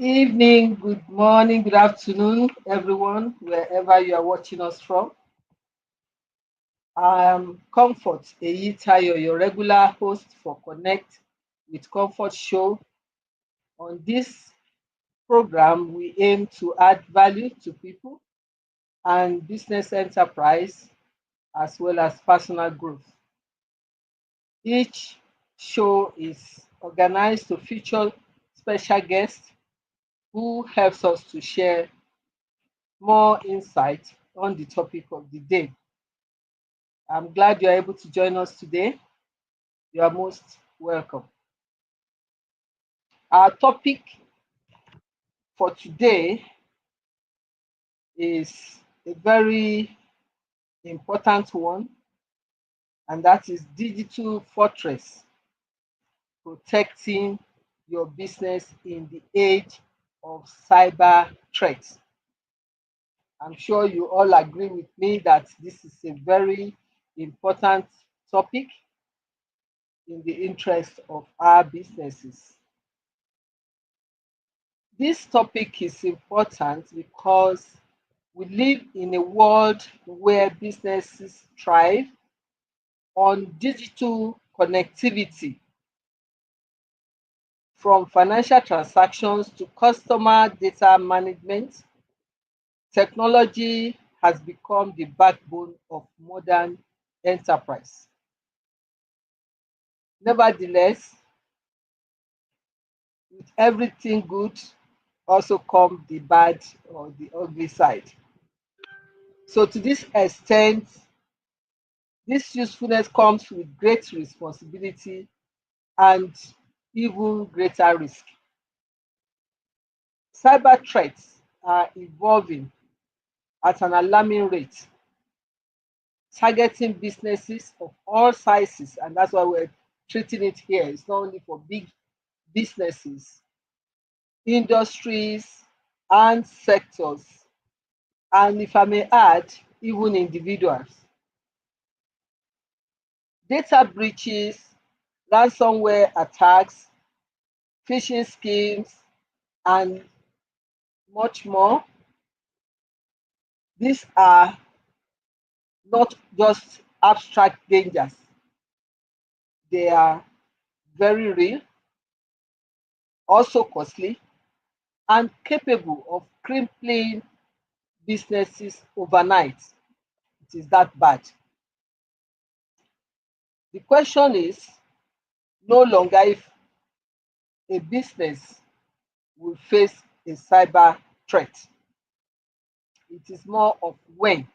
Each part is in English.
evening, good morning, good afternoon, everyone, wherever you are watching us from. I'm Comfort Eyitayo, your regular host for Connect with Comfort show. On this program, we aim to add value to people and business enterprise as well as personal growth. Each show is organized to feature special guests who helps us to share more insight on the topic of the day. I'm glad you're able to join us today. You are most welcome. Our topic for today is a very important one, and that is digital fortress, protecting your business in the age of cyber threats. I'm sure you all agree with me that this is a very important topic in the interest of our businesses. This topic is important because we live in a world where businesses thrive on digital connectivity, from financial transactions to customer data management. Technology has become the backbone of modern enterprise. Nevertheless, with everything good also come the bad or the ugly side. So to this extent, this usefulness comes with great responsibility and even greater risk. Cyber threats are evolving at an alarming rate, targeting businesses of all sizes, and that's why we're treating it here. It's not only for big businesses, industries, and sectors, and if I may add, even individuals. Data breaches, ransomware attacks, phishing schemes, and much more. These are not just abstract dangers, they are very real, also costly, and capable of crippling businesses overnight. It is that bad. The question is no longer if a business will face a cyber threat. It is more of when.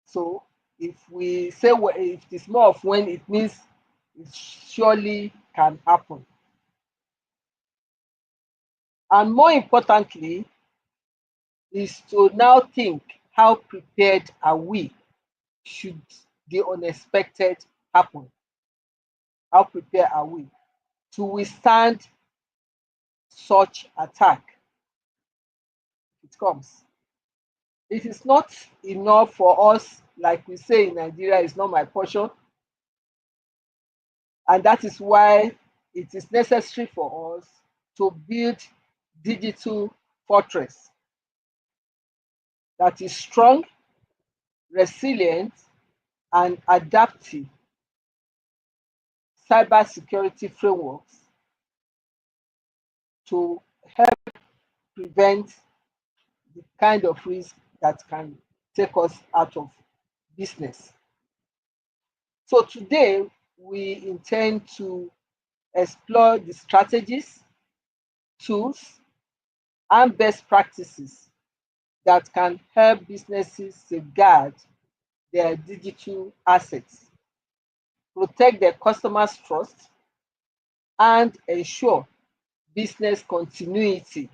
So if we say if it is more of when, it means it surely can happen. And more importantly, is to now think, how prepared are we should the unexpected happen? How prepared are we to withstand such attack if it comes? It is not enough for us, like we say in Nigeria, it's not my portion. And that is why it is necessary for us to build digital fortress that is strong, resilient, and adaptive cybersecurity frameworks to help prevent the kind of risk that can take us out of business. So today, we intend to explore the strategies, tools, and best practices that can help businesses safeguard their digital assets, protect their customers' trust, and ensure business continuity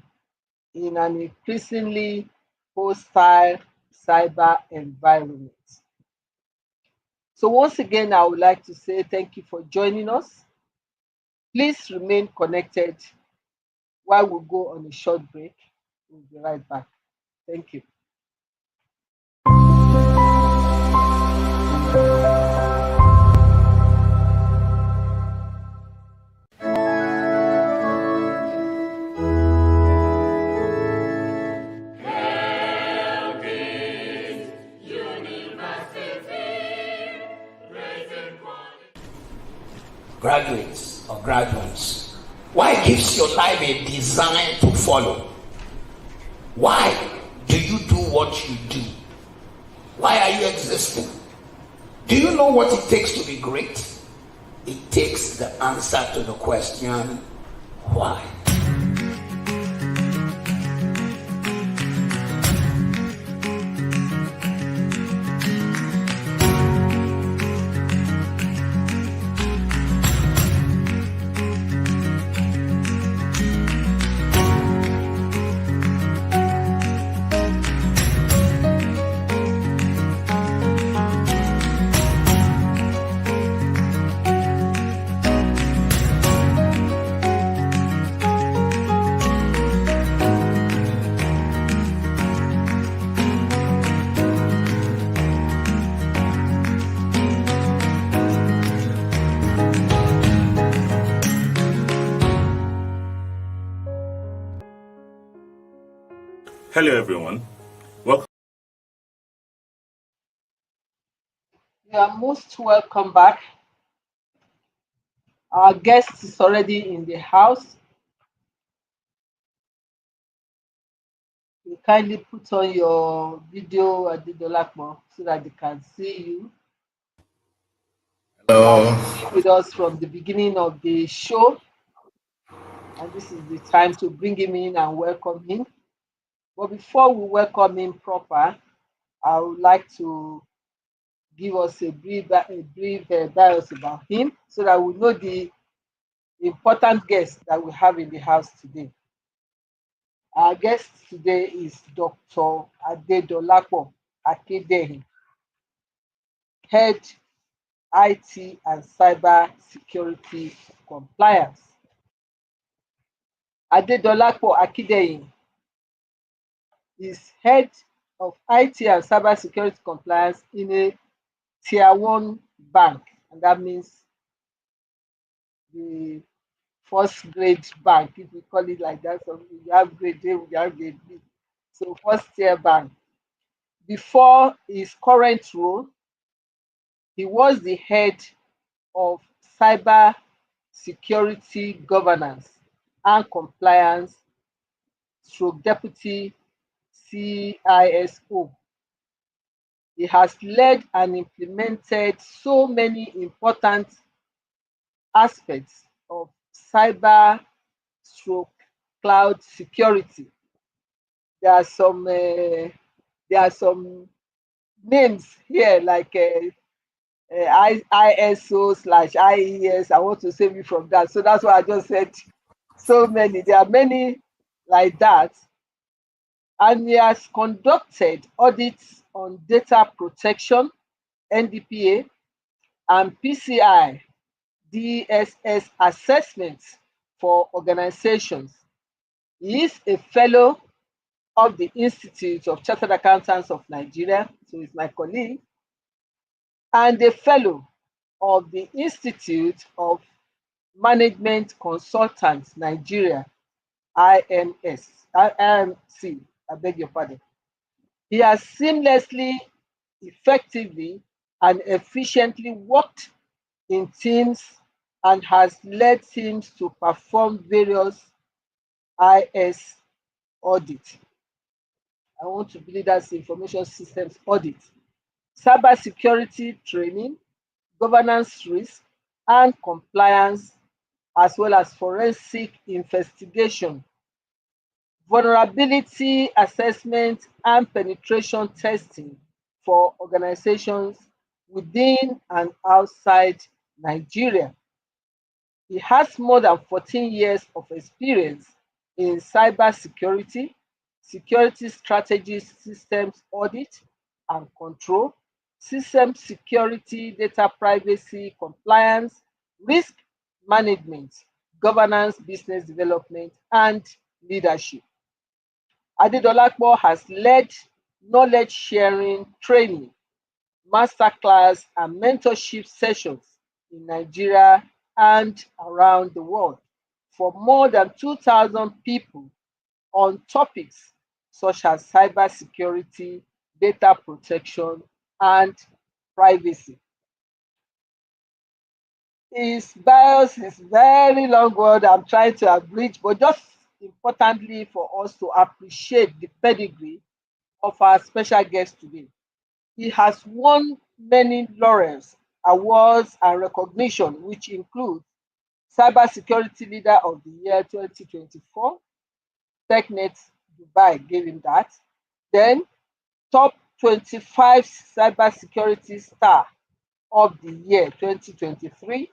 in an increasingly hostile cyber environment. So once again, I would like to say thank you for joining us. Please remain connected while we go on a short break. We'll be right back. Thank you. graduates or graduates? Why gives your life a design to follow? Why do you do what you do? Why are you existing? Do you know what it takes to be great? It takes the answer to the question, why? Hello, everyone. Welcome. You are most welcome back. Our guest is already in the house. You kindly put on your video Adedolapo so that they can see you. He has Hello. been with us from the beginning of the show, and this is the time to bring him in and welcome him. But before we welcome him proper, I would like to give us a brief bios about him so that we know the important guest that we have in the house today. Our guest today is Dr. Adedolapo Akindehin, Head IT and Cybersecurity Compliance. Adedolapo Akindehin is Head of IT and Cybersecurity Compliance in a Tier 1 bank, and that means the first grade bank, if we call it like that. So we have grade A, we have grade B. So first tier bank. Before his current role, he was the head of cyber security governance and compliance stroke deputy CISO. He has led and implemented so many important aspects of cyber stroke cloud security. There are some names here like ISO/IES. I want to save you from that. So that's why I just said so many. There are many like that. And he has conducted audits on data protection, NDPA, and PCI DSS assessments for organizations. He is a fellow of the Institute of Chartered Accountants of Nigeria, so he's my colleague, and a fellow of the Institute of Management Consultants Nigeria, IMC, I beg your pardon. He has seamlessly, effectively, and efficiently worked in teams and has led teams to perform various IS audits. I want to believe that's information systems audit, cybersecurity training, governance risk and compliance, as well as forensic investigation, vulnerability assessment and penetration testing for organizations within and outside Nigeria. He has more than 14 years of experience in cybersecurity, security strategies, systems audit and control, system security, data privacy, compliance, risk management, governance, business development, and leadership. Adedolapo has led knowledge sharing training, masterclass, and mentorship sessions in Nigeria and around the world for more than 2,000 people on topics such as cybersecurity, data protection, and privacy. His bios is very long word. I'm trying to abridge, but just importantly for us to appreciate the pedigree of our special guest today. He has won many laurels, awards, and recognition, which include Cybersecurity Leader of the Year 2024. TechNet Dubai gave him that. Then top 25 cybersecurity star of the year 2023,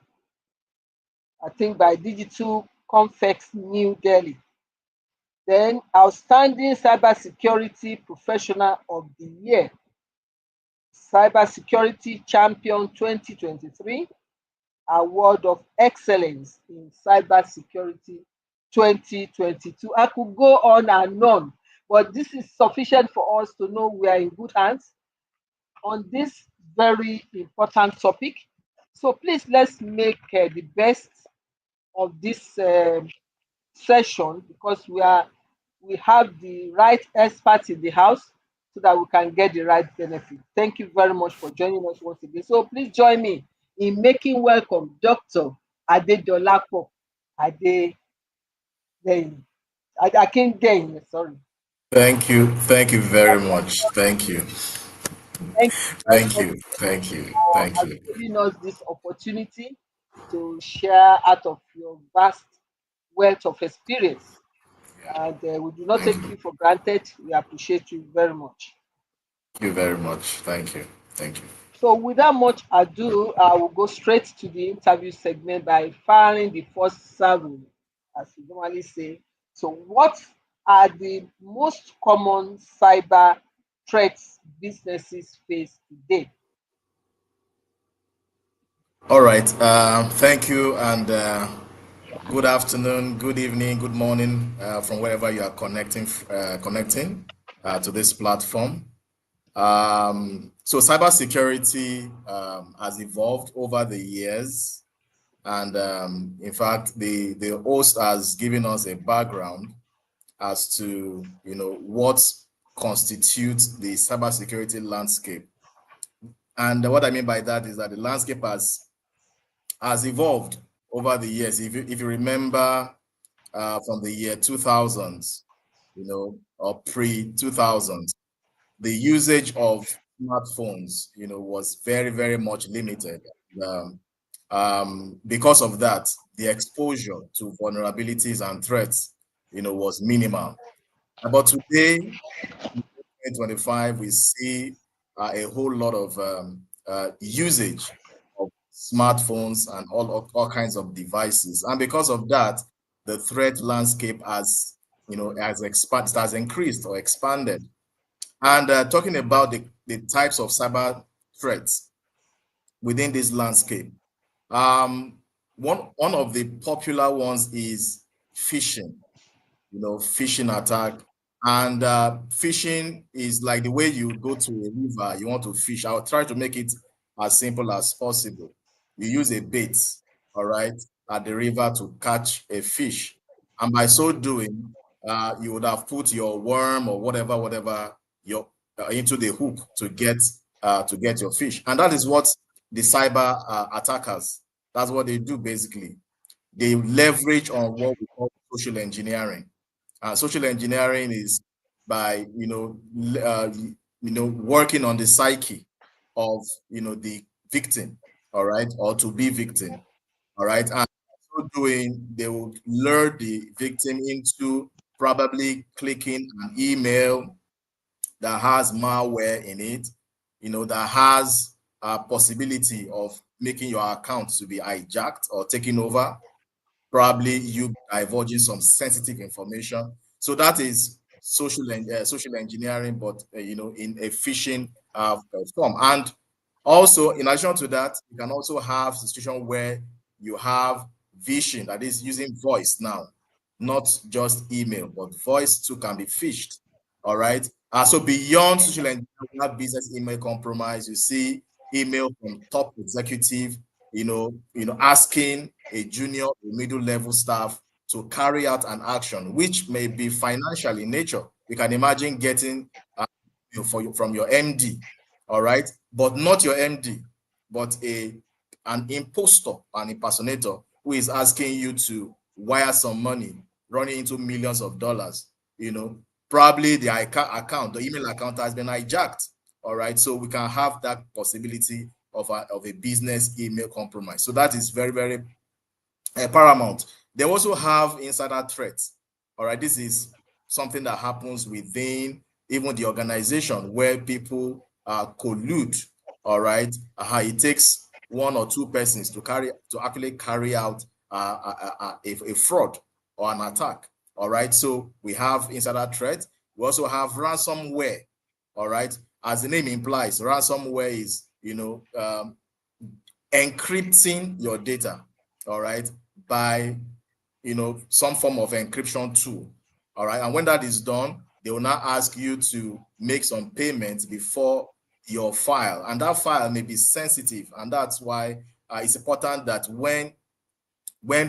I think by Digital Confex New Delhi. Then outstanding cybersecurity professional of the year, Cybersecurity Champion 2023, Award of Excellence in Cybersecurity 2022. I could go on and on, but this is sufficient for us to know we are in good hands on this very important topic. So please let's make the best of this session, because we have the right experts in the house so that we can get the right benefit. Thank you very much for joining us once again. So please join me in making welcome Dr. Adedolapo Akindehin. Akindehin, sorry. Thank you very much. Thank you. Thank you very Thank much you. Thank you. for Thank you. giving us this opportunity to share out of your vast wealth of experience. And we do not Thank take you. you for granted. We appreciate you very much. Thank you very much. Thank you. Thank you. So, without much ado, I will go straight to the interview segment by firing the first salvo, as we normally say. So, what are the most common cyber threats businesses face today? All right. Thank you, and good afternoon, good evening, good morning from wherever you are connecting to this platform. So cybersecurity has evolved over the years, and in fact, the host has given us a background as to what constitutes the cybersecurity landscape. And what I mean by that is that the landscape has evolved over the years. If you remember from the year 2000, or pre-2000, the usage of smartphones, was very, very much limited. Because of that, the exposure to vulnerabilities and threats, was minimal. But today, in 2025, we see a whole lot of usage of smartphones and all kinds of devices. And because of that, the threat landscape has increased or expanded. And talking about the types of cyber threats within this landscape, one of the popular ones is phishing. Phishing attack. And phishing is like the way you go to a river, you want to fish. I'll try to make it as simple as possible. You use a bait, all right, at the river to catch a fish. And by so doing, you would have put your worm or whatever your into the hook to get your fish. And that is what the cyber attackers, that's what they do basically. They leverage on what we call social engineering. Social engineering is by working on the psyche of the victim, all right, or to be victim, all right, and so doing they will lure the victim into probably clicking an email that has malware in it, that has a possibility of making your account to be hijacked or taken over, probably you divulging some sensitive information. So that is social engineering, but in a phishing form. And also, in addition to that, you can also have a situation where you have phishing, that is using voice now, not just email, but voice too can be phished. All right. So beyond social engineering, we have business email compromise. You see email from top executive, asking a junior or middle level staff to carry out an action, which may be financial in nature. You can imagine getting from your MD, all right, but not your MD, but a an impostor, an impersonator who is asking you to wire some money, running into millions of dollars. Probably the account, the email account has been hijacked. All right, so we can have that possibility of a business email compromise. So that is very, very paramount. They also have insider threats. All right, this is something that happens within even the organization where people collude. All right, it takes one or two persons to actually carry out a fraud or an attack. All right, so we have insider threat. We also have ransomware. All right, as the name implies, ransomware is encrypting your data. All right, by some form of encryption tool. All right, and when that is done, they will now ask you to make some payments before your file, and that file may be sensitive, and that's why it's important that when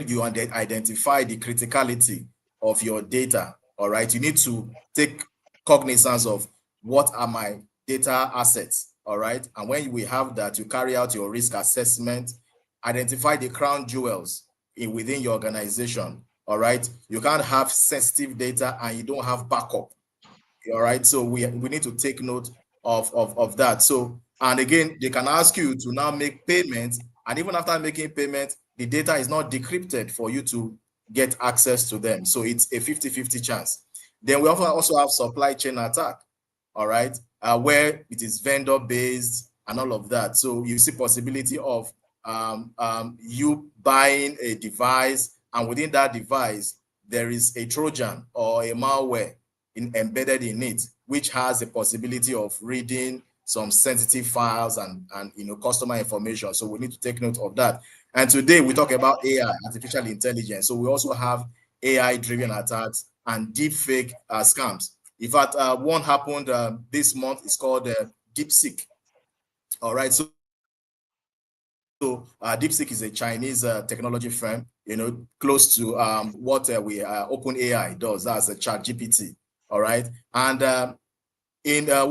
you identify the criticality of your data, all right, you need to take cognizance of what are my data assets. All right, and when we have that, you carry out your risk assessment, identify the crown jewels within your organization. All right, you can't have sensitive data and you don't have backup. All right, so we need to take note of that. So, and again, they can ask you to now make payments, and even after making payment, the data is not decrypted for you to get access to them. So it's a 50-50 chance. Then we also have supply chain attack. All right, where it is vendor based and all of that. So you see possibility of you buying a device, and within that device there is a Trojan or a malware embedded in it, which has a possibility of reading some sensitive files and customer information. So we need to take note of that. And today we talk about AI, artificial intelligence. So we also have AI driven attacks and deepfake scams. In fact, one happened this month. It's called DeepSeek. All right, so DeepSeek is a Chinese technology firm, close to what OpenAI does. That's a ChatGPT. All right, and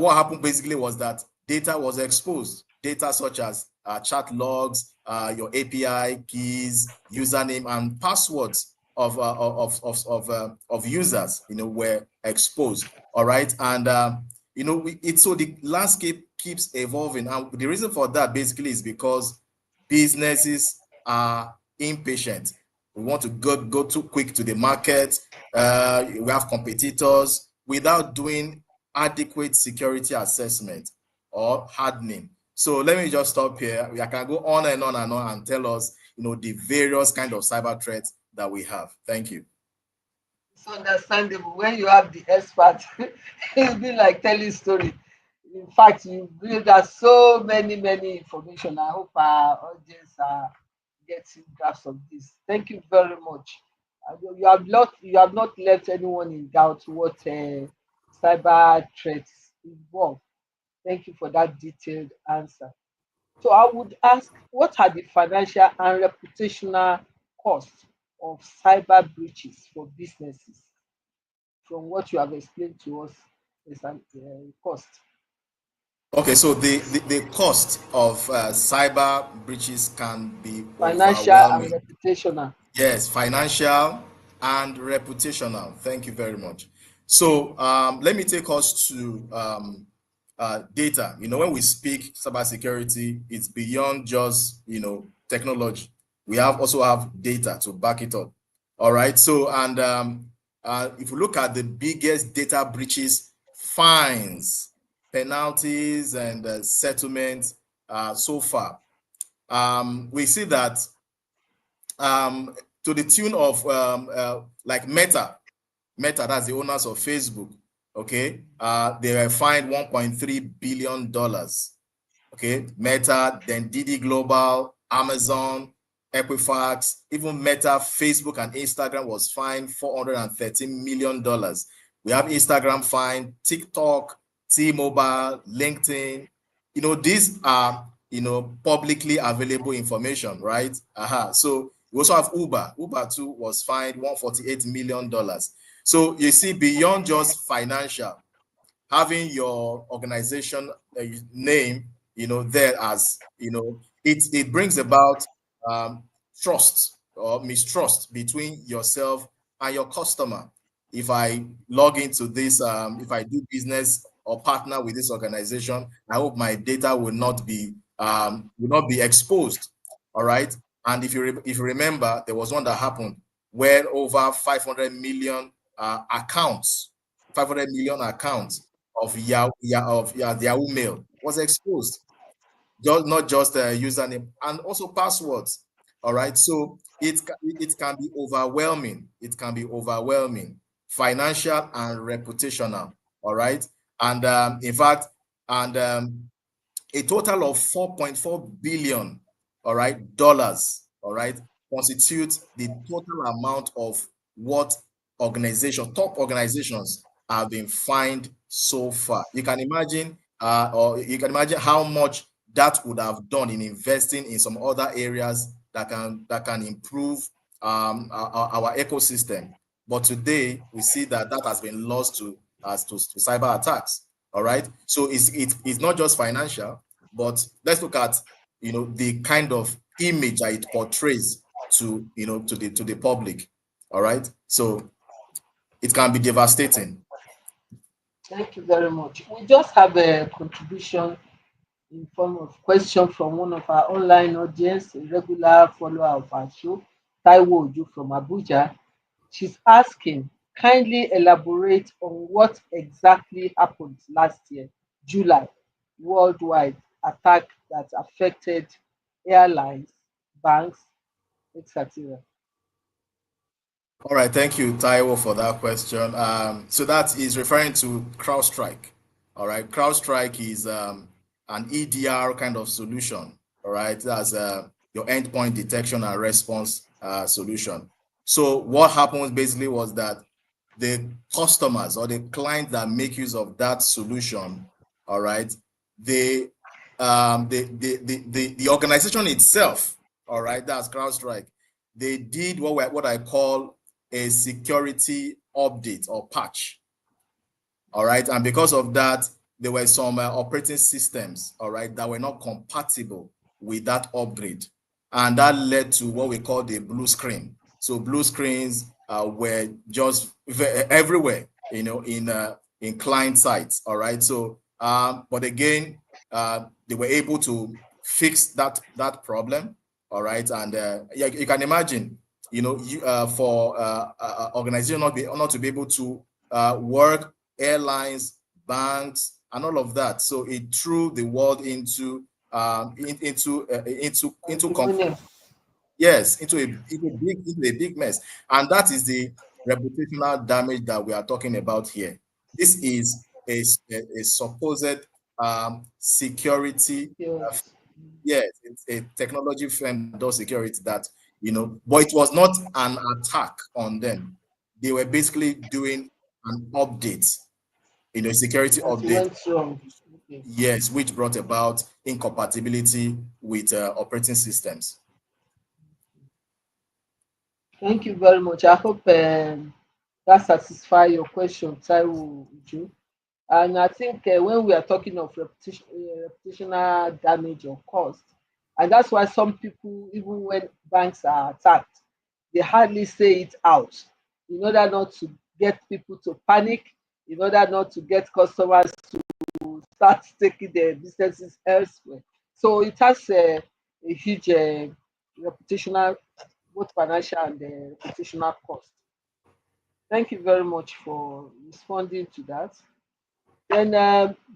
what happened basically was that data was exposed. Data such as chat logs, your API keys, username, and passwords of users, were exposed. All right, and so the landscape keeps evolving, and the reason for that basically is because businesses are impatient. We want to go too quick to the market. We have competitors without doing adequate security assessment or hardening. So let me just stop here. I can go on and on and on and tell us, the various kind of cyber threats that we have. Thank you. It's understandable when you have the expert. It'll be like telling story. In fact, you bring us so many information. I hope our audience are getting grasp of this. Thank you very much. You have not left anyone in doubt what cyber threats involve. Thank you for that detailed answer. So I would ask, what are the financial and reputational costs of cyber breaches for businesses? From what you have explained to us, is a cost. Okay, so the cost of cyber breaches can be Financial and overwhelming. reputational. Yes, financial and reputational. Thank you very much. So let me take us to data. When we speak cybersecurity, it's beyond just technology. We also have data to back it up. All right. So and if you look at the biggest data breaches, fines, penalties, and settlements so far, we see that to the tune of like Meta, that's the owners of Facebook. Okay, they were fined $1.3 billion. Okay, Meta, then Didi Global, Amazon, Equifax, even Meta, Facebook, and Instagram was fined $413 million. We have Instagram fined, TikTok, T-Mobile, LinkedIn. These are publicly available information, right? So we also have Uber. Uber too was fined $148 million. So you see, beyond just financial, having your organization name, there as it brings about trust or mistrust between yourself and your customer. If I log into this, if I do business or partner with this organization, I hope my data will not be exposed. All right. And if you remember, there was one that happened where over 500 million accounts, 500 million accounts of Yahoo Mail was exposed. Just not just a username and also passwords. All right, so it can be overwhelming. It can be overwhelming, financial and reputational. All right, and in fact, and a total of 4.4 billion, all right, dollars, all right, constitutes the total amount of what top organizations have been fined so far. You can imagine, or you can imagine how much that would have done in investing in some other areas that can improve our ecosystem. But today we see that has been lost to cyber attacks. All right. So it's not just financial, but let's look at the kind of image that it portrays to the public. All right. So it can be devastating. Thank you very much. We just have a contribution in form of question from one of our online audience, a regular follower of our show, Taiwo Oju from Abuja. She's asking, kindly elaborate on what exactly happened last year, July, worldwide attack that affected airlines, banks, etc. All right, thank you, Taiwo, for that question. So that is referring to CrowdStrike. All right, CrowdStrike is an EDR kind of solution. All right, that's your endpoint detection and response solution. So what happens basically was that the customers or the clients that make use of that solution, all right, the organization itself, all right, that's CrowdStrike, they did what I call a security update or patch. All right. And because of that, there were some operating systems, all right, that were not compatible with that upgrade. And that led to what we call the blue screen. So blue screens were just everywhere, in client sites. All right. So, but again, they were able to fix that problem. All right. And you can imagine, for organization not to be able to work, airlines, banks, and all of that. So it threw the world into yes, into a big mess. And that is the reputational damage that we are talking about here. This is a supposed security. Yes. Yes, it's a technology firm that does security that, but it was not an attack on them. They were basically doing an update, security That update. went wrong. Okay. Yes, which brought about incompatibility with operating systems. Thank you very much. I hope that satisfies your question, Taiwo Uju. And I think when we are talking of reputational damage or cost, and that's why some people, even when banks are attacked, they hardly say it out in order not to get people to panic, in order not to get customers to start taking their businesses elsewhere. So it has a huge reputational, both financial and reputational cost. Thank you very much for responding to that. Then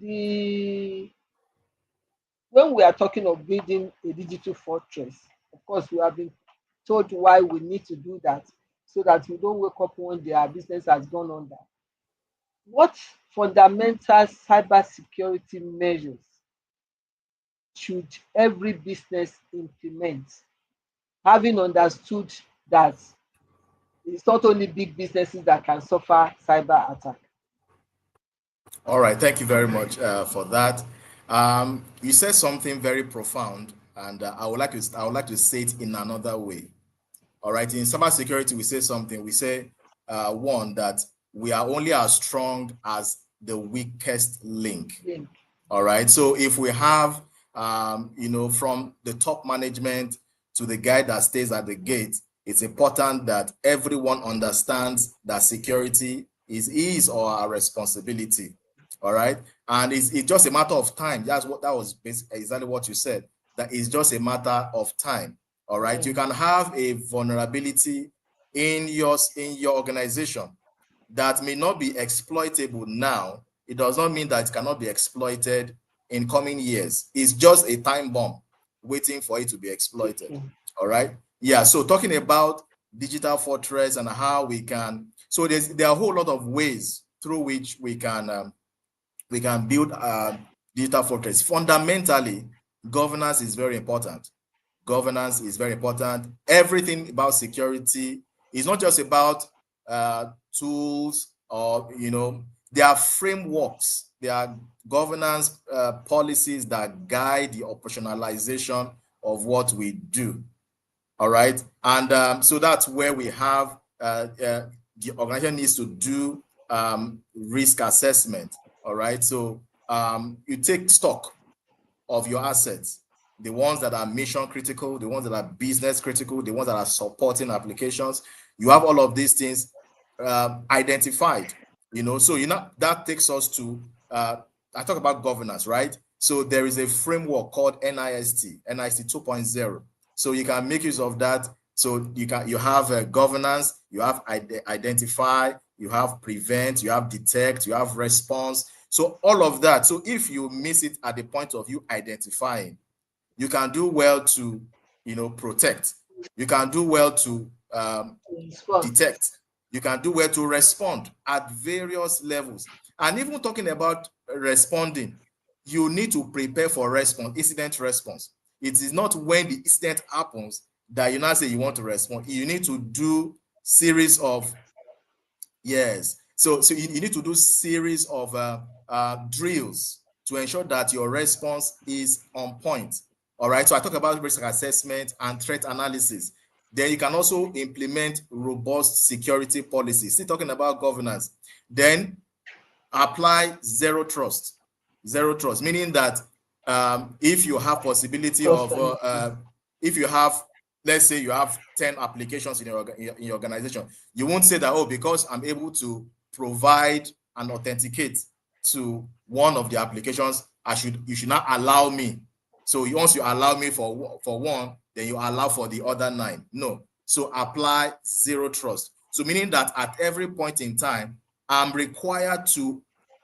the when we are talking of building a digital fortress, of course, we have been told why we need to do that so that we don't wake up one day our business has gone under. What fundamental cybersecurity measures should every business implement, having understood that it's not only big businesses that can suffer cyber attack? All right, thank you very much for that. You said something very profound, and I would like to say it in another way. All right, in cybersecurity, we say something. We say one, that we are only as strong as the weakest link. Link. All right, so if we have from the top management to the guy that stays at the gate, it's important that everyone understands that security is his or our responsibility. All right. And it's just a matter of time. That was exactly what you said. That is just a matter of time. All right. You can have a vulnerability in your organization that may not be exploitable now. It does not mean that it cannot be exploited in coming years. It's just a time bomb waiting for it to be exploited. All right. Yeah. So talking about digital fortress and how we can, so there are a whole lot of ways through which we can build a digital fortress. Fundamentally, governance is very important. Governance is very important. Everything about security is not just about tools or, there are frameworks, there are governance policies that guide the operationalization of what we do. All right. And so that's where we have the organization needs to do risk assessment. All right. So you take stock of your assets, the ones that are mission critical, the ones that are business critical, the ones that are supporting applications. You have all of these things identified, so that takes us to I talk about governance, right? So there is a framework called NIST 2.0. So you can make use of that. So you have governance, you have identify, you have prevent, you have detect, you have response. So all of that. So if you miss it at the point of you identifying, you can do well to, protect. You can do well to detect. You can do well to respond at various levels. And even talking about responding, you need to prepare for response, incident response. It is not when the incident happens that you now say you want to respond. You need to do series of, yes. So you need to do series of drills to ensure that your response is on point. All right. So I talk about risk assessment and threat analysis. Then you can also implement robust security policies. Still talking about governance. Then apply zero trust. Zero trust, meaning that if you have possibility of, if you have, let's say you have 10 applications in your organization, you won't say that, oh, because I'm able to provide and authenticate to one of the applications, you should not allow me. So once you allow me for one, then you allow for the other 9. No. So apply zero trust. So meaning that at every point in time, I'm required to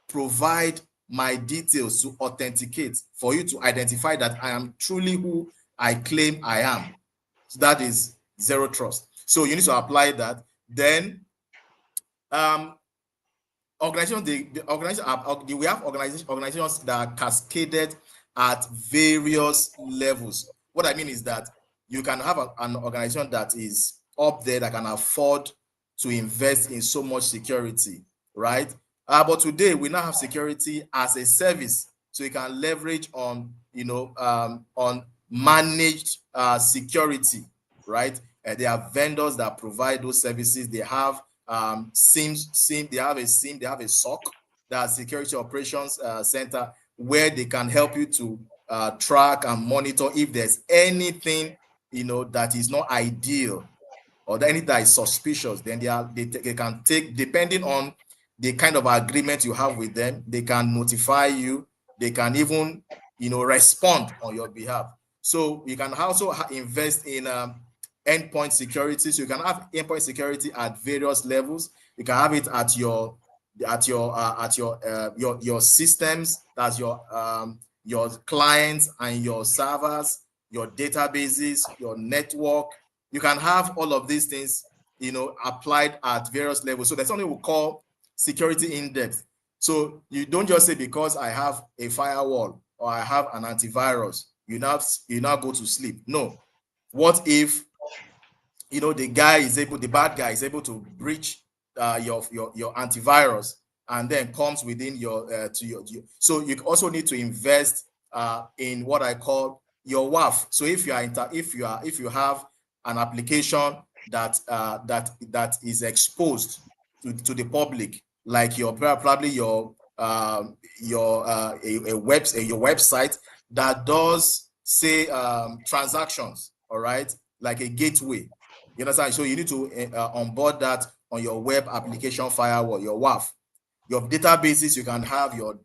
provide my details to authenticate for you to identify that I am truly who I claim I am. So that is zero trust. So you need to apply that. Then organizations, we have organizations that are cascaded at various levels. What I mean is that you can have an organization that is up there that can afford to invest in so much security, right? But today we now have security as a service, so you can leverage on, on managed security, right? There are vendors that provide those services. They have they have a SOC, that's Security Operations Center, where they can help you to track and monitor if there's anything, that is not ideal or anything that is suspicious. Then they can take, depending on the kind of agreement you have with them, they can notify you. They can even, respond on your behalf. So you can also invest in endpoint security. So you can have endpoint security at various levels. You can have it at your systems. That's your clients and your servers, your databases, your network. You can have all of these things, applied at various levels. So there's something we call security index. So you don't just say because I have a firewall or I have an antivirus, you now go to sleep. No. What if the bad guy is able to breach your antivirus and then comes within so you also need to invest in what I call your WAF. So if you have an application that is exposed to the public, like your website that does, say, transactions, all right, like a gateway. You understand? So you need to onboard that on your web application firewall, your WAF. Your databases, you can have your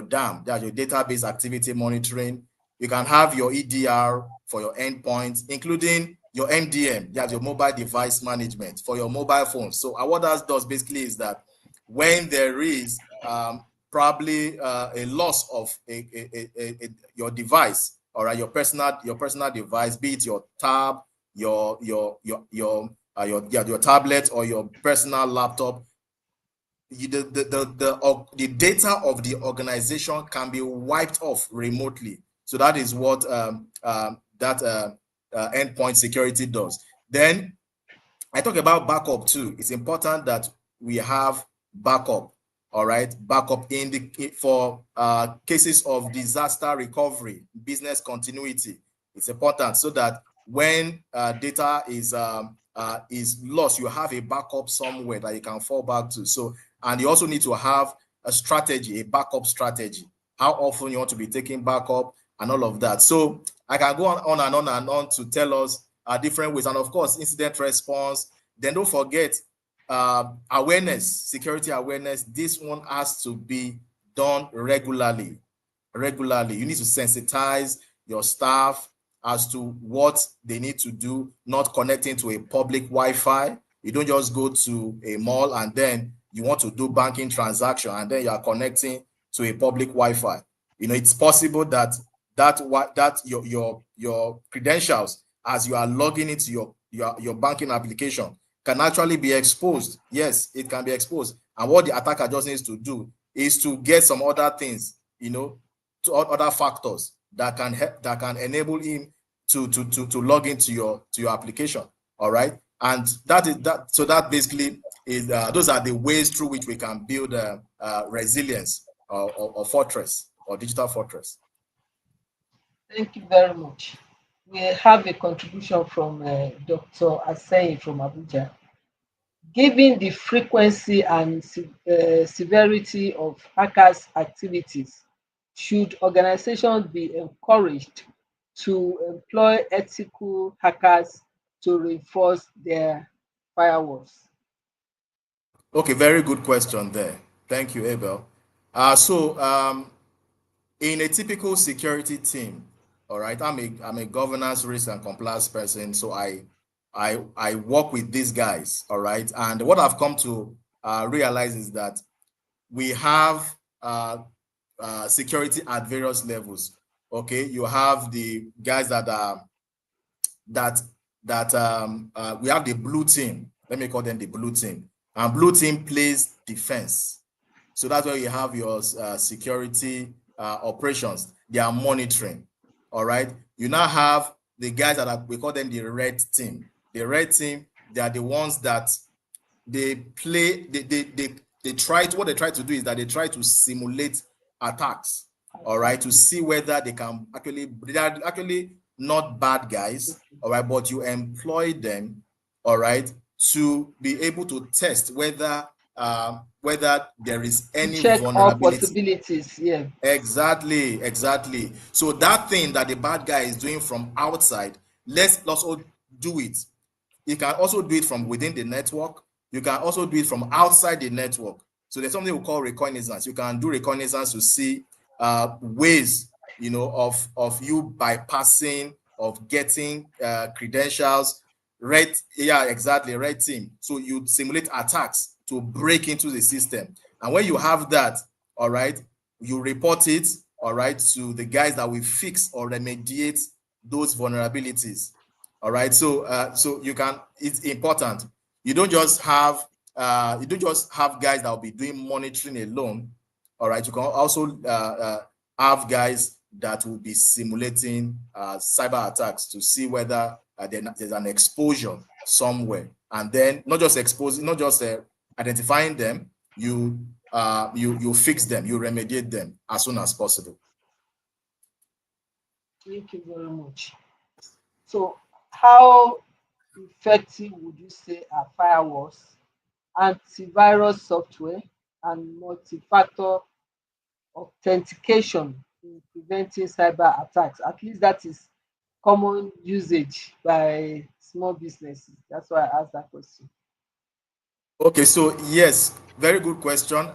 DAM, that's your database activity monitoring. You can have your EDR for your endpoints, including your MDM, that's your mobile device management for your mobile phones. So what that does basically is that when there is probably a loss of your device, all right, your personal device, be it your tab, your tablet or your personal laptop, the data of the organization can be wiped off remotely. So that is what endpoint security does. Then I talk about backup too. It's important that we have backup. All right, backup for cases of disaster recovery, business continuity. It's important so that when data is lost, you have a backup somewhere that you can fall back to. So, and you also need to have a strategy, a backup strategy. How often you want to be taking backup and all of that. So I can go on and on and on to tell us different ways, and of course, incident response. Then don't forget awareness, security awareness. This one has to be done regularly. You need to sensitize your staff as to what they need to do, not connecting to a public Wi-Fi. You don't just go to a mall and then you want to do banking transaction and then you are connecting to a public Wi-Fi. You know, it's possible that your credentials as you are logging into your banking application can actually be exposed. Yes, it can be exposed. And what the attacker just needs to do is to get some other things, you know, to other factors that can enable him to log into your application. All right, and so that basically is those are the ways through which we can build resilience or fortress or digital fortress. Thank you very much. We have a contribution from Dr. Akindehin from Abuja. Given the frequency and severity of hackers' activities, should organizations be encouraged to employ ethical hackers to reinforce their firewalls? Okay, very good question there. Thank you, Abel. In a typical security team, all right, I'm a governance, risk, and compliance person, so I work with these guys, all right. And what I've come to realize is that we have security at various levels. Okay, you have the guys that are we have the blue team. Let me call them the blue team. And blue team plays defense. So that's where you have your security operations. They are monitoring. All right. You now have the guys we call them the red team. The red team, they are the ones that they try to do is that they try to simulate attacks. All right, to see whether they can they are actually not bad guys. All right, but you employ them, all right, to be able to test whether there is any check vulnerability. all possibilities. Yeah, Exactly. So that thing that the bad guy is doing from outside, let's also do it. You can also do it from within the network. You can also do it from outside the network. So there's something we call reconnaissance. You can do reconnaissance to see ways, you know, of you bypassing, of getting credentials. Red team. So you simulate attacks to break into the system. And when you have that, all right, you report it, all right, to the guys that will fix or remediate those vulnerabilities. All right, so it's important. You don't just have guys that will be doing monitoring alone. All right, you can also have guys that will be simulating cyber attacks to see whether there's an exposure somewhere, and then not just identifying them, you fix them, you remediate them as soon as possible. Thank you very much. So, how effective would you say are firewalls, antivirus software, and multi-factor authentication in preventing cyber attacks? At least that is common usage by small businesses. That's why I asked that question. Okay, so yes, very good question.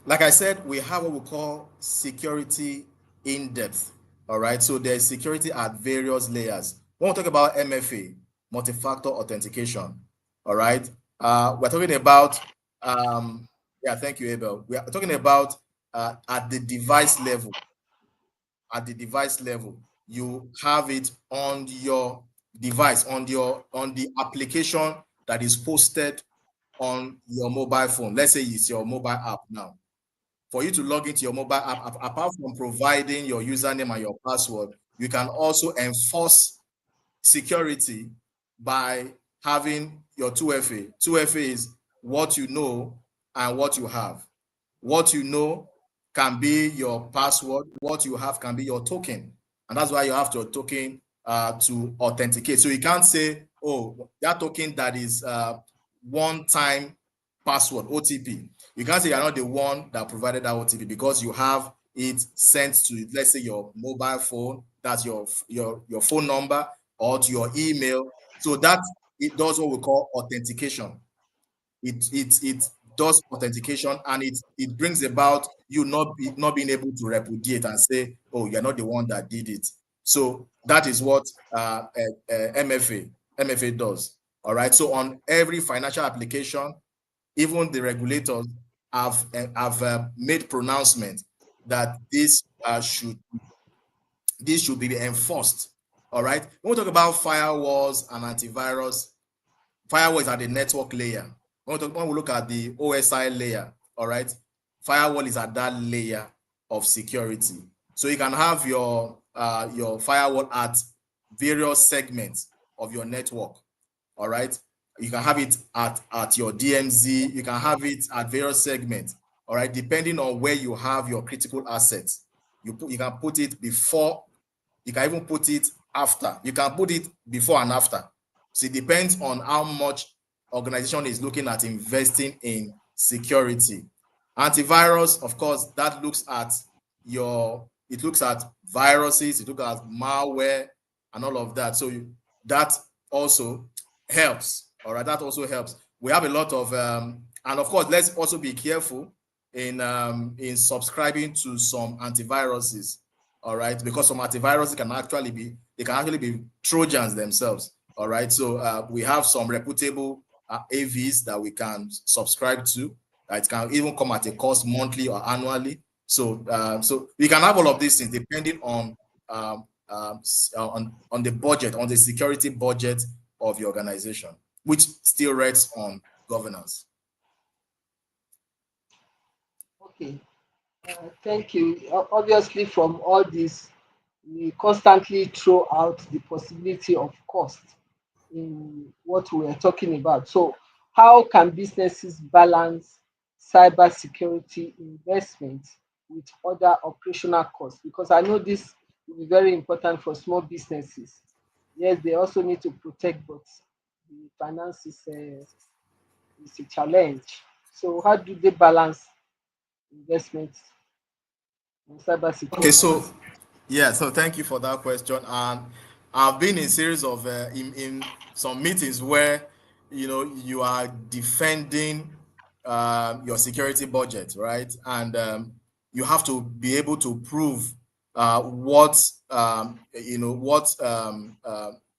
Like I said, we have what we call security in depth. All right, so there's security at various layers. When we talk about MFA, multi-factor authentication, all right, we're talking about, yeah, thank you, Abel. We are talking about at the device level. At the device level, you have it on your device, on the application that is posted on your mobile phone. Let's say it's your mobile app now. For you to log into your mobile app, apart from providing your username and your password, you can also enforce security by having your 2FA. 2FA is what you know and what you have. What you know can be your password, what you have can be your token. And that's why you have your token to authenticate. So you can't say, oh, that token that is one-time password, OTP. You can't say you're not the one that provided that OTP because you have it sent to, let's say, your mobile phone, that's your phone number, or to your email. So that it does what we call authentication. It does authentication, and it brings about you not being able to repudiate and say, oh, you're not the one that did it. So that is what MFA does. All right. So on every financial application, even the regulators have made pronouncement that this should be enforced. All right. When we talk about firewalls and antivirus, firewall is at the network layer. When we look at the OSI layer, all right, firewall is at that layer of security. So you can have your firewall at various segments of your network. All right. You can have it at your DMZ. You can have it at various segments. All right. Depending on where you have your critical assets, you can put it before. You can even put it after. You can put it before and after. So it depends on how much organization is looking at investing in security. Antivirus, of course, that looks at it looks at viruses, it looks at malware and all of that. So that also helps. All right, that also helps. We have a lot of, and of course, let's also be careful in subscribing to some antiviruses. All right, because some antiviruses can actually be Trojans themselves. All right, so we have some reputable AVs that we can subscribe to. It can even come at a cost monthly or annually. So so we can have all of these things depending on the budget, on the security budget of your organization, which still rests on governance. Okay, thank you. Obviously, from all this, we constantly throw out the possibility of cost in what we are talking about. So, how can businesses balance cybersecurity investment with other operational costs? Because I know this will be very important for small businesses. Yes, they also need to protect, but the finance is a challenge. So, how do they balance investments in Okay, cybersecurity? so yeah, so thank you for that question. And I've been in series of in some meetings where you are defending your security budget, right? And you have to be able to prove what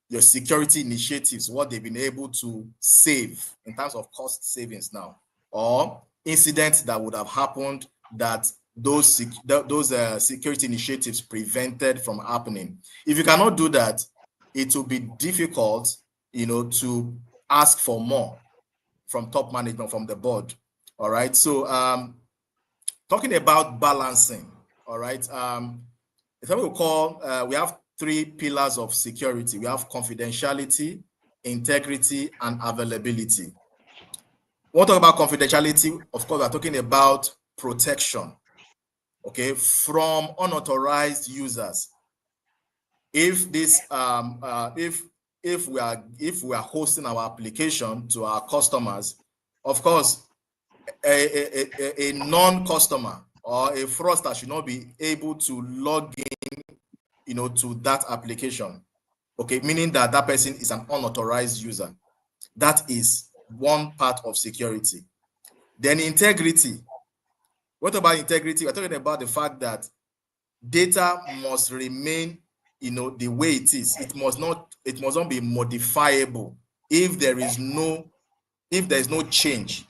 your security initiatives, what they've been able to save in terms of cost savings now, or incidents that would have happened that those security initiatives prevented from happening. If you cannot do that, it will be difficult, to ask for more from top management, from the board. All right. So talking about balancing, all right. If I will call, we have three pillars of security. We have confidentiality, integrity, and availability. When we talk about confidentiality, of course, we're talking about protection, okay, from unauthorized users. If this if we are hosting our application to our customers, of course, a non-customer or a fraudster should not be able to log in, to that application. Okay, meaning that that person is an unauthorized user. That is one part of security. Then integrity. What about integrity? We're talking about the fact that data must remain, the way it is. It must not be modifiable if there is no change,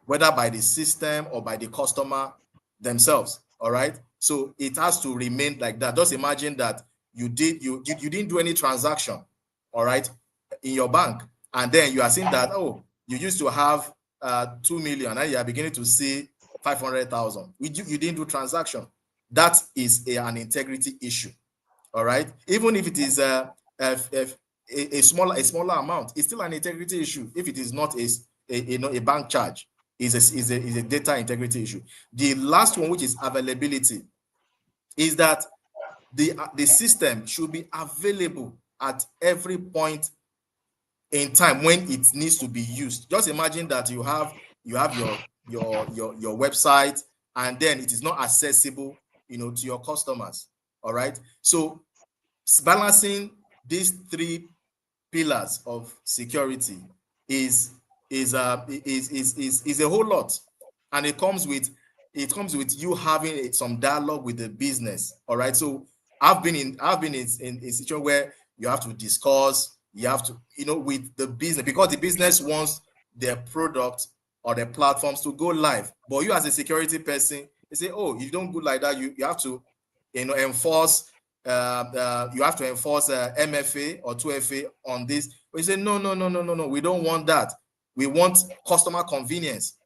whether by the system or by the customer themselves. All right. So it has to remain like that. Just imagine that you didn't do any transaction, all right, in your bank, and then you are seeing that, oh, you used to have 2 million, and you are beginning to see 500,000. You didn't do transaction. That is an integrity issue. All right. Even if it is a smaller amount, it's still an integrity issue. If it is not a bank charge, is a data integrity issue. The last one, which is availability, is that the system should be available at every point in time when it needs to be used. Just imagine that you have your website, and then it is not accessible, to your customers. All right. So balancing these three pillars of security is a whole lot, and it comes with you having some dialogue with the business. All right. So I've been in a situation where you have to discuss, you have to, with the business, because the business wants their product or their platforms to go live. But you, as a security person, they say, oh, you don't go like that. You have to, enforce. You have to enforce MFA or 2FA on this. We say, no, we don't want that. We want customer convenience.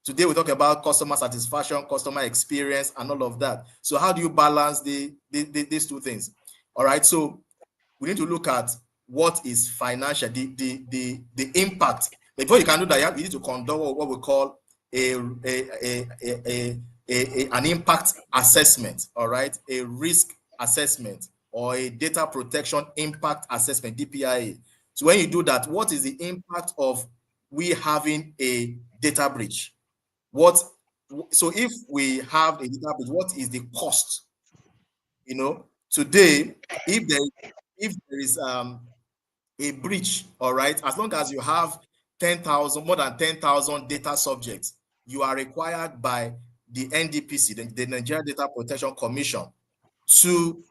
Today we talk about customer satisfaction, customer experience, and all of that. So how do you balance these two things? All right. So we need to look at what is financial, the impact. Before you can do that, you need to conduct what we call an impact assessment. All right, a risk assessment or a data protection impact assessment, DPIA. So when you do that, what is the impact of we having a data breach? So if we have a data breach, what is the cost? Today, if there is a breach, all right, as long as you have more than 10,000 data subjects, you are required by the NDPC, the Nigeria Data Protection Commission, to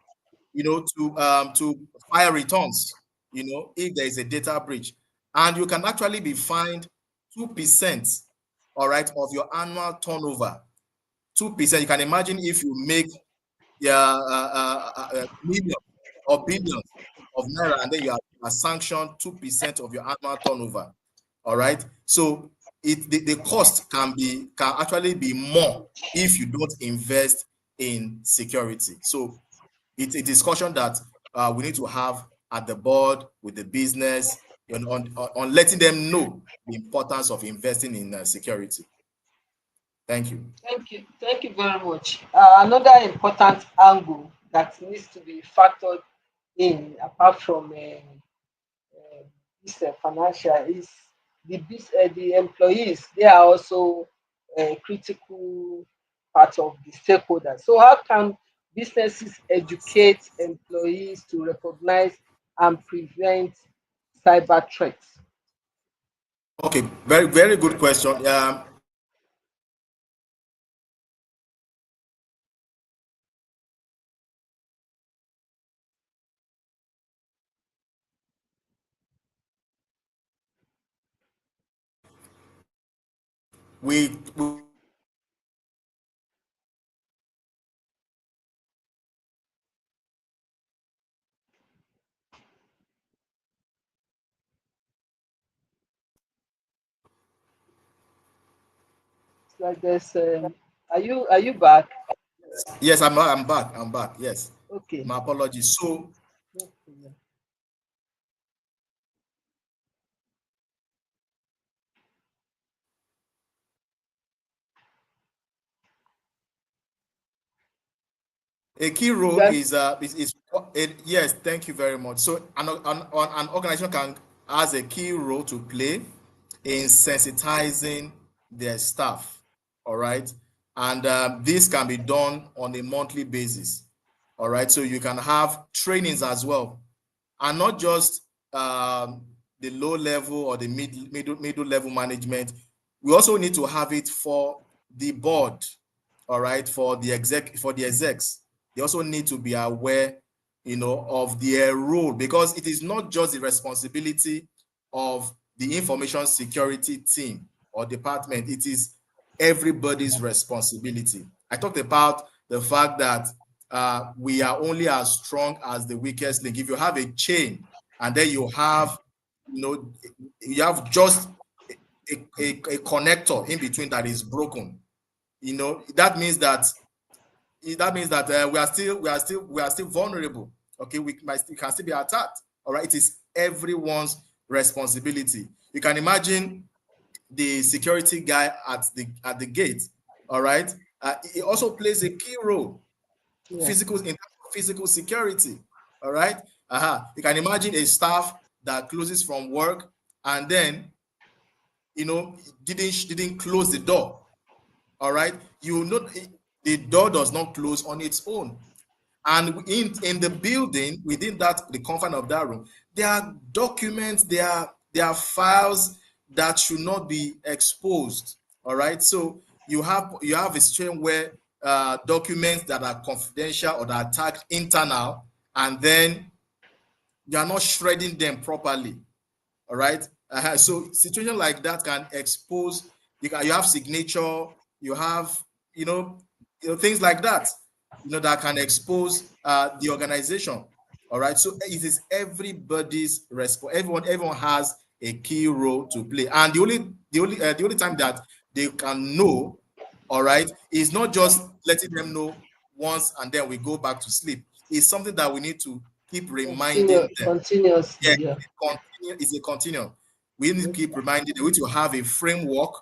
file returns, if there is a data breach, and you can actually be fined 2%, all right, of your annual turnover. 2%. You can imagine if you make millions or billions of naira, and then you are sanctioned 2% of your annual turnover. All right. So the cost can actually be more if you don't invest in security. So it's a discussion that we need to have at the board with the business, on letting them know the importance of investing in security. Thank you. Thank you very much. Another important angle that needs to be factored in, apart from this financial, is the employees. They are also a critical part of the stakeholders. So how can businesses educate employees to recognize and prevent cyber threats? Okay, very, very good question. We It's like there's are you back? Yes, I'm back. I'm back. Yes. Okay. My apologies. So No problem. a key role Yes. yes, thank you very much. So an organization has a key role to play in sensitizing their staff. All right. And this can be done on a monthly basis. All right. So you can have trainings as well, and not just the low level or the middle level management. We also need to have it for the board. All right, for the execs. They also need to be aware, of their role, because it is not just the responsibility of the information security team or department. It is everybody's responsibility. I talked about the fact that we are only as strong as the weakest link. If you have a chain and then you have just a connector in between that is broken, that means that we are still vulnerable. Okay, we can still be attacked. All right, it is everyone's responsibility. You can imagine the security guy at the gate. All right, he also plays a key role, Yeah. in terms of physical security. All right, you can imagine a staff that closes from work and then didn't close the door. All right, the door does not close on its own. And in the building, within the confine of that room, there are documents, there are files that should not be exposed. All right. So you have a situation where documents that are confidential or that are tagged internal, and then you are not shredding them properly. All right. So situation like that can expose. You have signature. You have things like that. That can expose the organization. All right. So it is everybody's response. Everyone has a key role to play, and the only time that they can know, all right, is not just letting them know once and then we go back to sleep. It's something that we need to keep reminding them. Continuously, Yeah, it's a continuum. We need to keep reminding them. We need to have a framework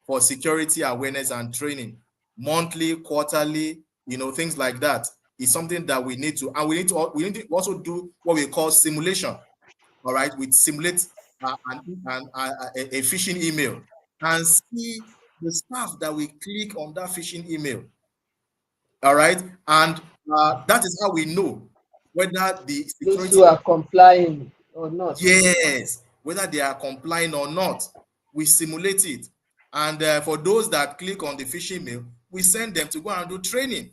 for security awareness and training, monthly, quarterly, things like that. It's something that we need to, and we need to also do what we call simulation. All right, we simulate a phishing email and see the stuff that we click on that phishing email. All right, and that is how we know whether the those security, who are complying or not. yes, whether they are complying or not. We simulate it, and for those that click on the phishing mail, we send them to go and do training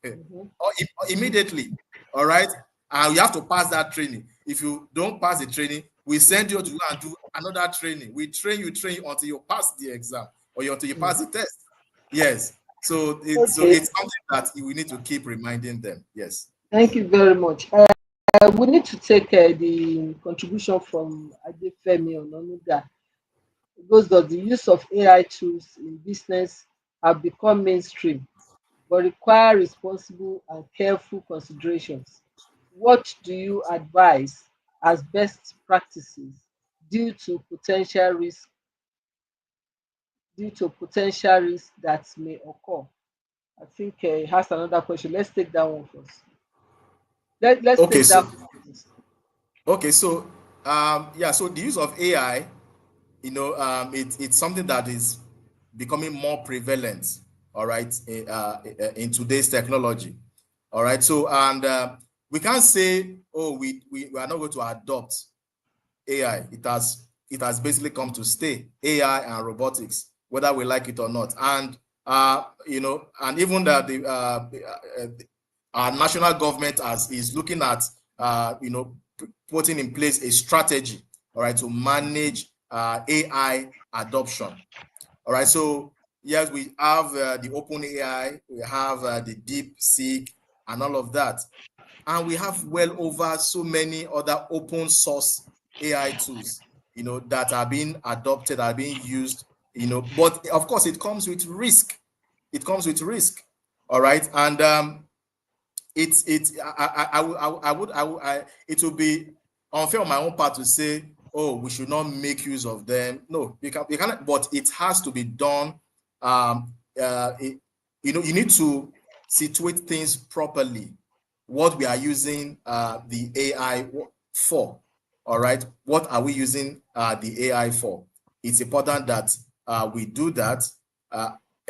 or immediately. All right, and you have to pass that training. If you don't pass the training, we send you to go and do another training. We train you until you pass the exam or until you pass the test. Yes. So it's something that we need to keep reminding them. Yes. Thank you very much. We need to take the contribution from Adefemi Ononuga. It goes that the use of AI tools in business have become mainstream, but require responsible and careful considerations. What do you advise as best practices due to potential risk that may occur? I think he has another question. Let's take that one first. Let's Okay. take that first. Okay. So so the use of AI, it's something that is becoming more prevalent. All right, in today's technology. All right. So we can't say, oh, we are not going to adopt AI. It has basically come to stay. AI and robotics, whether we like it or not. And and even that our national government is looking at putting in place a strategy, all right, to manage AI adoption. All right, so yes, we have the open AI, we have the DeepSeek and all of that, and we have well over so many other open source AI tools, that are being adopted, are being used, but of course it comes with risk. It comes with risk. All right, and it would be unfair on my own part to say, oh, we should not make use of them. No, we cannot, but it has to be done. You need to situate things properly. What we are using the AI for. All right, what are we using the AI for? It's important that we do that,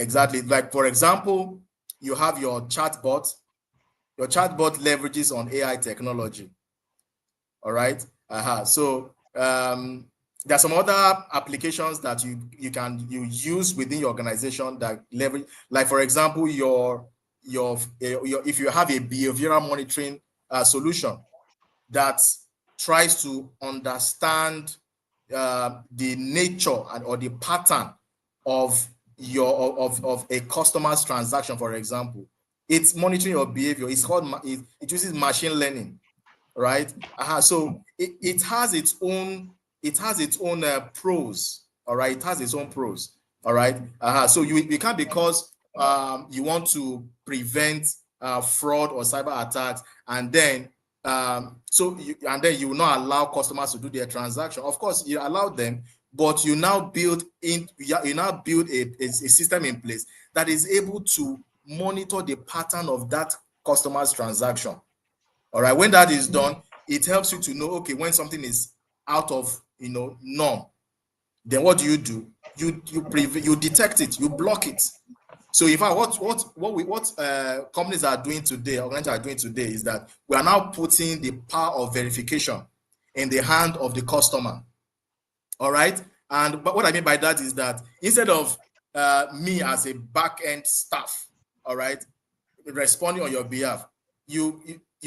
Exactly. Like, for example, you have your chatbot. Your chatbot leverages on AI technology. All right. So there are some other applications that you use within your organization that leverage, like for example, your if you have a behavioral monitoring solution that tries to understand the nature or the pattern of of a customer's transaction, for example. It's monitoring your behavior. It's called it uses machine learning, right? So it has its own pros. All right, it has its own pros. All right. So you can't, because you want to prevent fraud or cyber attacks, and then you will not allow customers to do their transaction. Of course, you allow them, but you now build a system in place that is able to monitor the pattern of that customer's transaction. All right. When that is done, it helps you to know, okay, when something is out of norm, then what do? You detect it, you block it. So in fact, what companies are doing today, organizations are doing today, is that we are now putting the power of verification in the hand of the customer. All right. But what I mean by that is that instead of me as a back-end staff, all right, responding on your behalf, you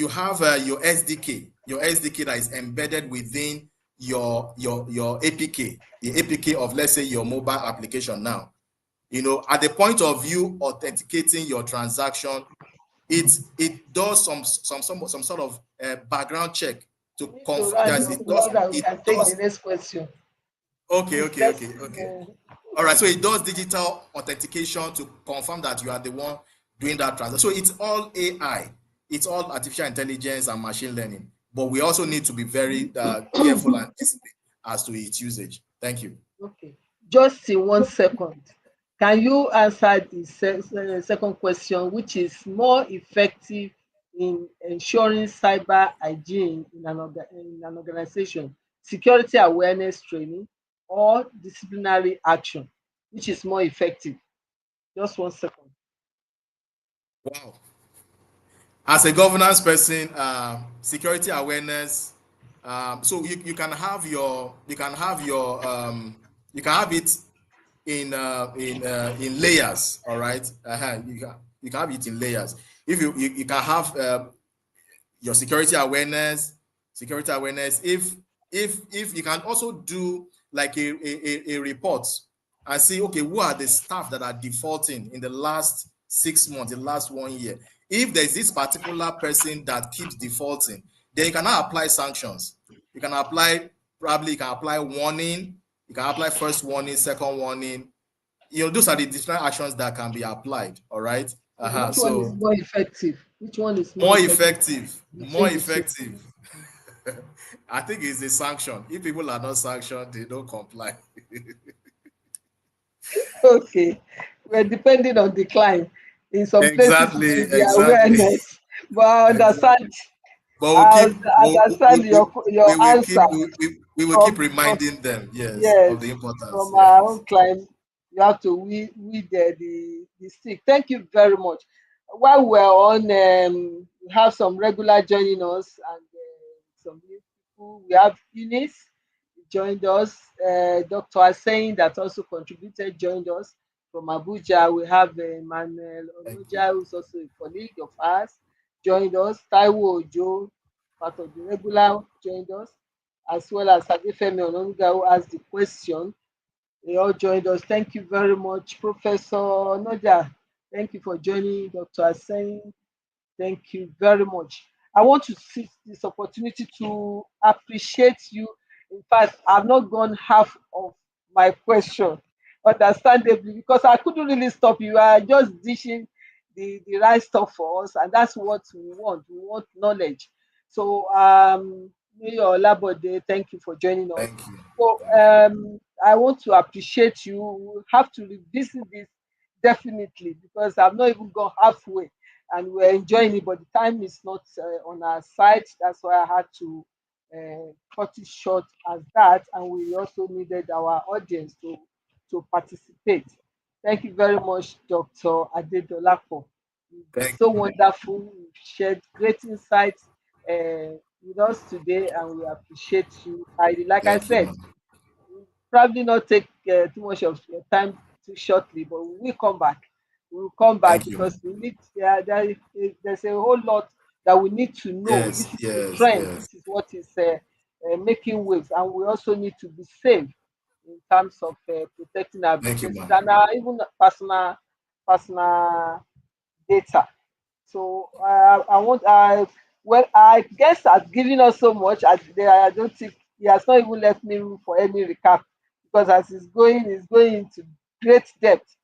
have your SDK that is embedded within your APK, the APK of, let's say, your mobile application. Now, at the point of you authenticating your transaction, it does some sort of background check to confirm that it does. Take the next question. Okay. All right, so it does digital authentication to confirm that you are the one doing that transaction. So it's all AI, it's all artificial intelligence and machine learning, but we also need to be very careful and disciplined as to its usage. Thank you. Okay, just in 1 second, can you answer the second question, which is more effective in ensuring cyber hygiene in an organization: security awareness training or disciplinary action? Which is more effective? Just 1 second. Wow. As a governance person, security awareness. So you can have it in layers. All right. You can have it in layers. If you can have your security awareness. If you can also do like a report and see, okay, who are the staff that are defaulting in the last 6 months, the last 1 year. If there's this particular person that keeps defaulting, then you cannot apply sanctions. You can apply warning. You can apply first warning, second warning. Those are the different actions that can be applied. All right. Which one is more effective? Which one is more effective? More between the two? effective. I think it's a sanction. If people are not sanctioned, they don't comply. Okay, we're depending on the client. In some places, it Exactly, will be exactly, awareness, but I exactly. understand. But I understand your answer. we will keep From reminding them, yes, of yes, the importance. from our Yes. own client, you have to weed the stick. Thank you very much. While we're on, we have some regular joining us, and some new people. We have Eunice joined us. Dr. Asein, that also contributed, joined us from Abuja. We have Emmanuel Thank you. Onoja, who's also a colleague of ours, joined us. Taiwo Ojo, part of the regular, joined us, as well as Adefemi Ononga, who asked the question. They all joined us. Thank you very much, Professor Noja. Thank you for joining, Dr. Asein. Thank you very much. I want to seize this opportunity to appreciate you. In fact, I've not gone half of my question, understandably, because I couldn't really stop you. You are just dishing the right stuff for us, and that's what we want. We want knowledge. So, Mayor Olabode, thank you for joining us. Thank you. So, Thank you. I want to appreciate you. We'll have to revisit this definitely, because I've not even gone halfway and we're enjoying it, but the time is not on our side. That's why I had to cut it short as that, and we also needed our audience to participate. Thank you very much, Dr. Adedolapo. You've been Thank so you. wonderful. You've shared great insights with us today, and we appreciate you. Like I Thank you, said, ma'am. probably not take too much of your time too shortly, but we will come back. We will come back Thank you, ma'am. because we need. There's a whole lot that we need to know. Yes, This is the yes, trend. yes. This is what is making waves, and we also need to be safe in terms of protecting our Thank you, businesses ma'am. and our even personal data. So I want I well I guess I've given us so much. I don't think he has not even left me room for any recap because as he's going into great depth.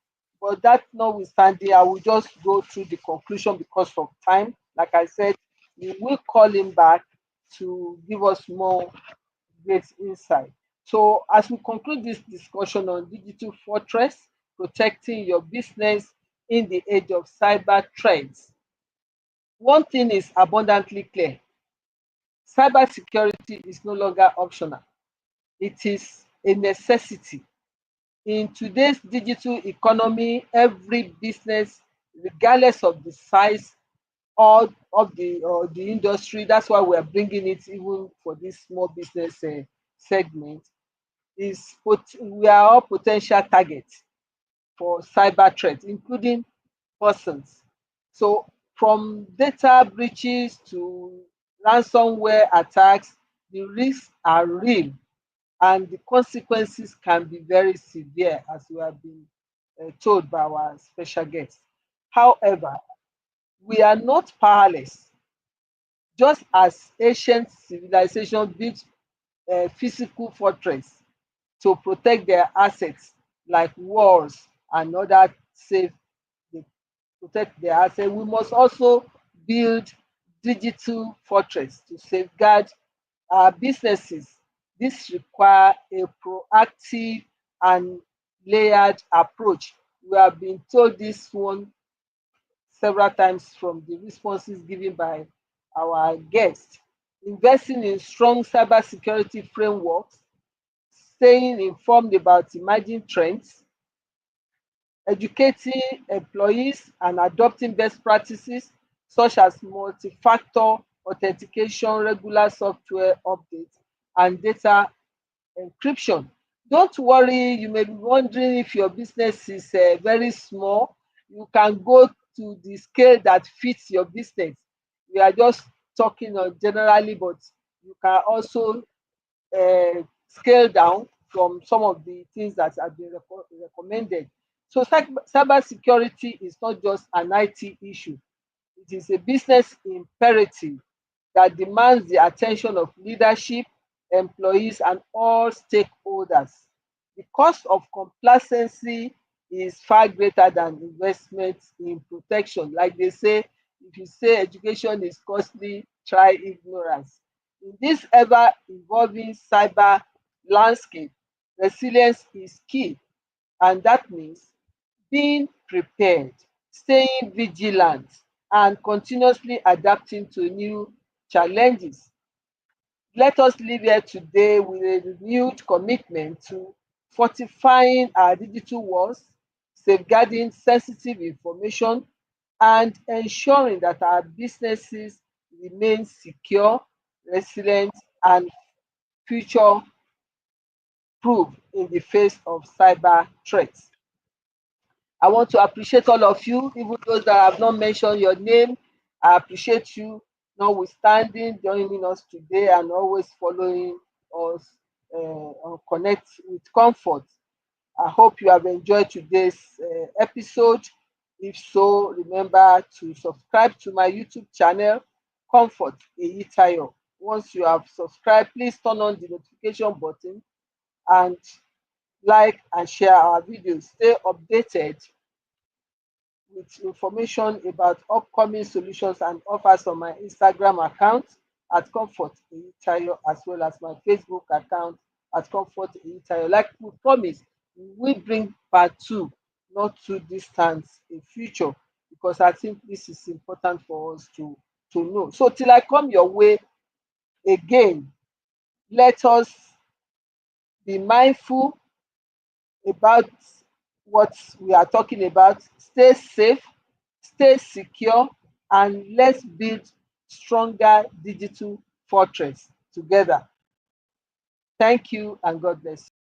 But that notwithstanding, I will just go through the conclusion because of time. Like I said, we will call him back to give us more great insight. So, as we conclude this discussion on digital fortress, protecting your business in the age of cyber threats, one thing is abundantly clear: cybersecurity is no longer optional, it is a necessity. In today's digital economy, every business, regardless of the size or the industry, that's why we're bringing it even for this small business segment, we are all potential targets for cyber threats, including persons. So from data breaches to ransomware attacks, the risks are real and the consequences can be very severe, as we have been told by our special guest. However, we are not powerless. Just as ancient civilization built physical fortress to protect their assets like walls and other safe they protect their assets, we must also build digital fortress to safeguard our businesses. This require a proactive and layered approach. We have been told this one several times from the responses given by our guests. Investing in strong cybersecurity frameworks, staying informed about emerging trends, educating employees and adopting best practices such as multi-factor authentication, regular software updates, and data encryption. Don't worry, you may be wondering if your business is very small. You can go to the scale that fits your business. We are just talking generally, but you can also scale down from some of the things that have been recommended. So cyber security is not just an IT issue, it is a business imperative that demands the attention of leadership, employees, and all stakeholders. The cost of complacency is far greater than investment in protection. Like they say, if you say education is costly, try ignorance. In this ever evolving cyber landscape, resilience is key, and that means being prepared, staying vigilant, and continuously adapting to new challenges. Let us live here today with a renewed commitment to fortifying our digital walls, safeguarding sensitive information, and ensuring that our businesses remain secure, resilient, and future proof in the face of cyber threats. I want to appreciate all of you, even those that have not mentioned your name. I appreciate you, notwithstanding, joining us today and always following us on Connect with Comfort. I hope you have enjoyed today's episode. If so, remember to subscribe to my YouTube channel, Comfort Eyitayo. Once you have subscribed, please turn on the notification button and like and share our videos. Stay updated with information about upcoming solutions and offers on my Instagram account at Comfort Eyitayo, as well as my Facebook account at Comfort Eyitayo. Like we promised, we will bring part two, not too distant in future, because I think this is important for us to know. So till I come your way again, let us be mindful about what we are talking about. Stay safe, stay secure, and let's build stronger digital fortress together. Thank you and God bless you.